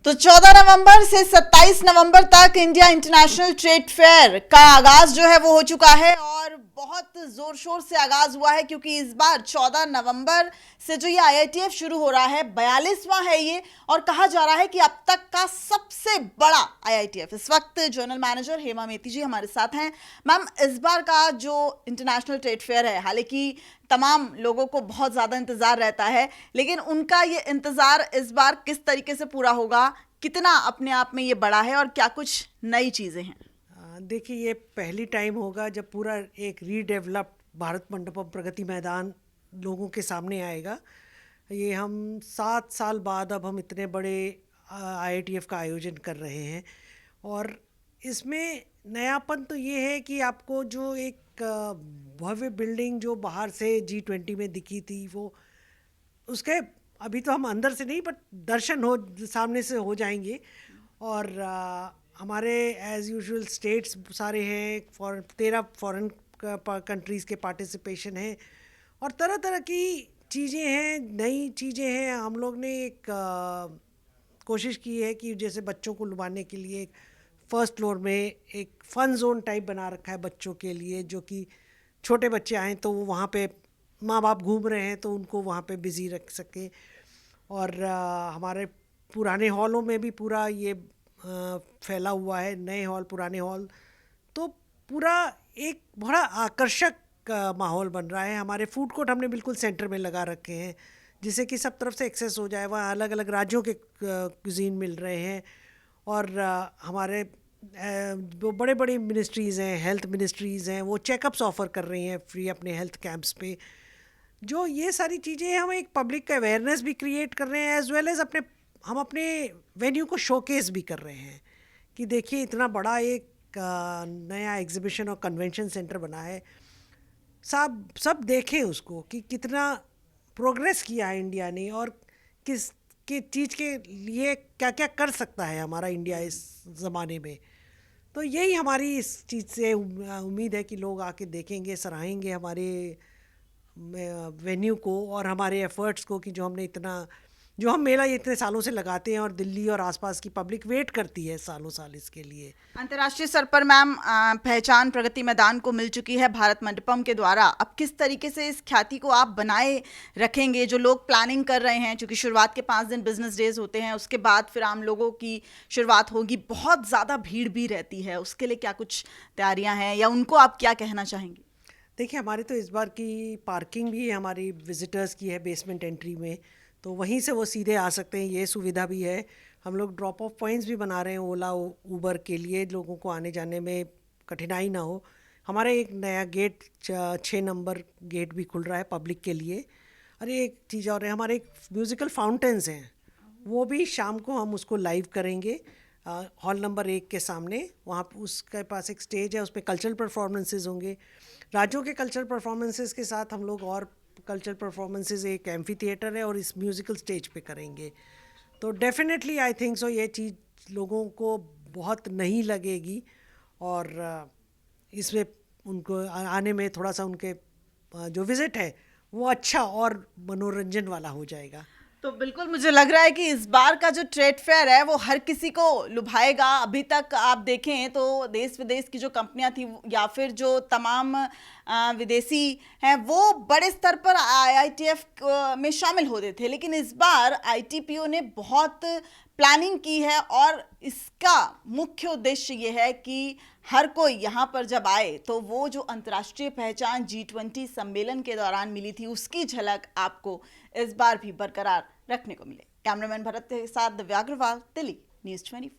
तो 14 नवंबर से 27 नवंबर तक इंडिया इंटरनेशनल ट्रेड फेयर का आगाज जो है वो हो चुका है और बहुत जोर शोर से आगाज हुआ है, क्योंकि इस बार 14 नवंबर से जो ये आईआईटीएफ शुरू हो रहा है 42वां है ये, और कहा जा रहा है कि अब तक का सबसे बड़ा आईआईटीएफ। इस वक्त जनरल मैनेजर हेमा मेहती जी हमारे साथ हैं। मैम, इस बार का जो इंटरनेशनल ट्रेड फेयर है, हालांकि तमाम लोगों को बहुत ज़्यादा इंतज़ार रहता है, लेकिन उनका ये इंतज़ार इस बार किस तरीके से पूरा होगा, कितना अपने आप में ये बड़ा है और क्या कुछ नई चीज़ें हैं? देखिए, ये पहली टाइम होगा जब पूरा एक रीडेवलप्ड भारत मंडपम प्रगति मैदान लोगों के सामने आएगा। ये हम 7 साल बाद अब हम इतने बड़े आईआईटीएफ का आयोजन कर रहे हैं, और इसमें नयापन तो ये है कि आपको जो एक भव्य बिल्डिंग जो बाहर से G20 में दिखी थी, वो उसके अभी तो हम अंदर से नहीं, बट दर्शन हो सामने से हो जाएंगे। और हमारे एज़ यूजुअल स्टेट्स सारे हैं, 13 फॉरेन कंट्रीज़ के पार्टिसिपेशन है, और तरह तरह की चीज़ें हैं, नई चीज़ें हैं। हम लोग ने एक कोशिश की है कि जैसे बच्चों को लुभाने के लिए फर्स्ट फ्लोर में एक फ़न जोन टाइप बना रखा है बच्चों के लिए, जो कि छोटे बच्चे आएँ तो वो वहाँ पे, माँ बाप घूम रहे हैं तो उनको वहाँ पे बिज़ी रख सके। और हमारे पुराने हॉलों में भी पूरा ये फैला हुआ है, नए हॉल पुराने हॉल, तो पूरा एक बड़ा आकर्षक माहौल बन रहा है। हमारे फूड कोर्ट हमने बिल्कुल सेंटर में लगा रखे हैं, जिससे कि सब तरफ से एक्सेस हो जाए। वहाँ अलग अलग राज्यों के कुजीन मिल रहे हैं, और हमारे जो बड़े बड़ी मिनिस्ट्रीज़ हैं, हेल्थ मिनिस्ट्रीज़ हैं, वो चेकअप्स ऑफ़र कर रही हैं फ्री अपने हेल्थ कैंप्स पे। जो ये सारी चीज़ें हम एक पब्लिक का अवेयरनेस भी क्रिएट कर रहे हैं, एज वेल एज़ हम अपने वेन्यू को शोकेस भी कर रहे हैं कि देखिए इतना बड़ा एक नया एग्जीबिशन और कन्वेंशन सेंटर बना है। सब देखें उसको कि कितना प्रोग्रेस किया है इंडिया ने, और किस के चीज़ के लिए क्या क्या कर सकता है हमारा इंडिया इस ज़माने में। तो यही हमारी इस चीज़ से उम्मीद है कि लोग आके देखेंगे, सराहेंगे हमारे वेन्यू को और हमारे एफ़र्ट्स को, कि जो हम मेला इतने सालों से लगाते हैं, और दिल्ली और आसपास की पब्लिक वेट करती है सालों साल इसके लिए। अंतर्राष्ट्रीय स्तर पर मैम पहचान प्रगति मैदान को मिल चुकी है भारत मंडपम के द्वारा। अब किस तरीके से इस ख्याति को आप बनाए रखेंगे? जो लोग प्लानिंग कर रहे हैं, क्योंकि शुरुआत के 5 दिन बिजनेस डेज होते हैं, उसके बाद फिर आम लोगों की शुरुआत होगी, बहुत ज़्यादा भीड़ भी रहती है, उसके लिए क्या कुछ तैयारियां हैं या उनको आप क्या कहना चाहेंगे? देखिए, हमारी तो इस बार की पार्किंग भी हमारी विजिटर्स की है बेसमेंट एंट्री में, तो वहीं से वो सीधे आ सकते हैं, ये सुविधा भी है। हम लोग ड्रॉप ऑफ पॉइंट्स भी बना रहे हैं ओला उबर के लिए, लोगों को आने जाने में कठिनाई ना हो। हमारा एक नया गेट 6 नंबर गेट भी खुल रहा है पब्लिक के लिए। अरे, एक चीज़ और है, हमारे एक म्यूज़िकल फाउंटेन्स हैं, वो भी शाम को हम उसको लाइव करेंगे हॉल नंबर 1 के सामने। वहाँ उसके पास एक स्टेज है, उस पर कल्चरल परफॉर्मेंसेज होंगे। राज्यों के कल्चरल परफॉर्मेंसेज के साथ हम लोग और कल्चरल परफॉर्मेंसेज एक एम्फी थिएटर है और इस म्यूज़िकल स्टेज पे करेंगे। तो डेफिनेटली आई थिंक सो ये चीज़ लोगों को बहुत नहीं लगेगी, और इसमें उनको आने में थोड़ा सा उनके जो विज़िट है वो अच्छा और मनोरंजन वाला हो जाएगा। तो बिल्कुल मुझे लग रहा है कि इस बार का जो ट्रेड फेयर है वो हर किसी को लुभाएगा। अभी तक आप देखें तो देश विदेश की जो कंपनियां थी या फिर जो तमाम विदेशी हैं, वो बड़े स्तर पर आईआईटीएफ में शामिल होते थे, लेकिन इस बार आईटीपीओ ने बहुत प्लानिंग की है और इसका मुख्य उद्देश्य ये है कि हर कोई यहाँ पर जब आए तो वो जो अंतर्राष्ट्रीय पहचान G20 सम्मेलन के दौरान मिली थी उसकी झलक आपको इस बार भी बरकरार रखने को मिले। कैमरामैन भरत के साथ दिव्या अग्रवाल, दिल्ली न्यूज़ 24।